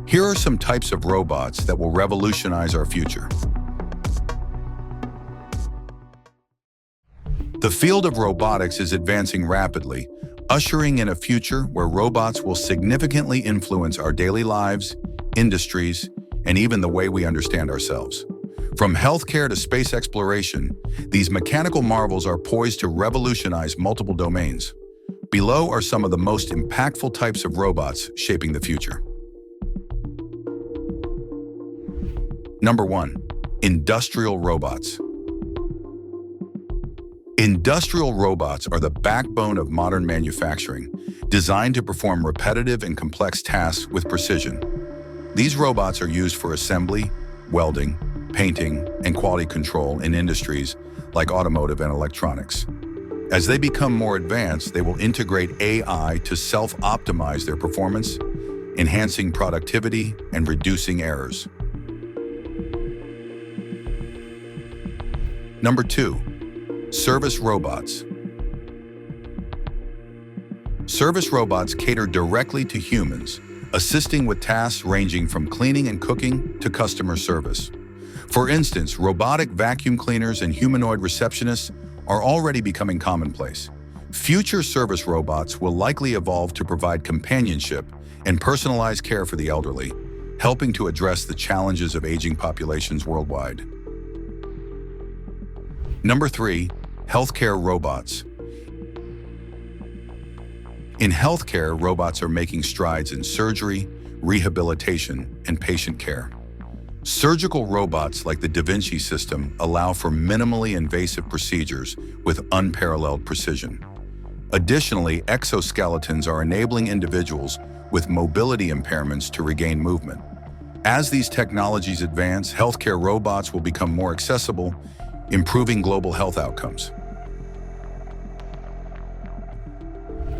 Here are some types of robots that will revolutionize our future. The field of robotics is advancing rapidly, ushering in a future where robots will significantly influence our daily lives, industries, and even the way we understand ourselves. From healthcare to space exploration, these mechanical marvels are poised to revolutionize multiple domains. Below are some of the most impactful types of robots shaping the future. Number 1. Industrial robots. Industrial robots are the backbone of modern manufacturing, designed to perform repetitive and complex tasks with precision. These robots are used for assembly, welding, painting, and quality control in industries like automotive and electronics. As they become more advanced, they will integrate AI to self-optimize their performance, enhancing productivity and reducing errors. Number 2. Service robots. Service robots cater directly to humans, assisting with tasks ranging from cleaning and cooking to customer service. For instance, robotic vacuum cleaners and humanoid receptionists are already becoming commonplace. Future service robots will likely evolve to provide companionship and personalized care for the elderly, helping to address the challenges of aging populations worldwide. Number 3. Healthcare robots. In healthcare, robots are making strides in surgery, rehabilitation, and patient care. Surgical robots like the Da Vinci system allow for minimally invasive procedures with unparalleled precision. Additionally, exoskeletons are enabling individuals with mobility impairments to regain movement. As these technologies advance, healthcare robots will become more accessible, improving global health outcomes.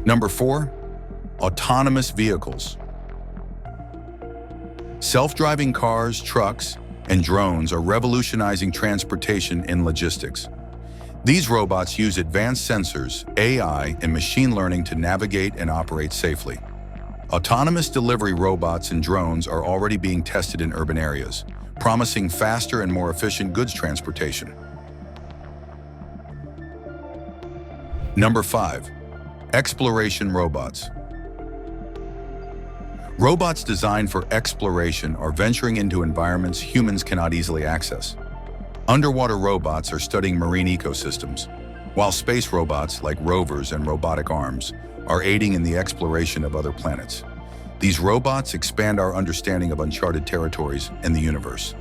Number 4. Autonomous vehicles. Self-driving cars, trucks, and drones are revolutionizing transportation and logistics. These robots use advanced sensors, AI, and machine learning to navigate and operate safely. Autonomous delivery robots and drones are already being tested in urban areas, promising faster and more efficient goods transportation. Number 5. Exploration robots. Robots designed for exploration are venturing into environments humans cannot easily access. Underwater robots are studying marine ecosystems, while space robots like rovers and robotic arms are aiding in the exploration of other planets. These robots expand our understanding of uncharted territories in the universe.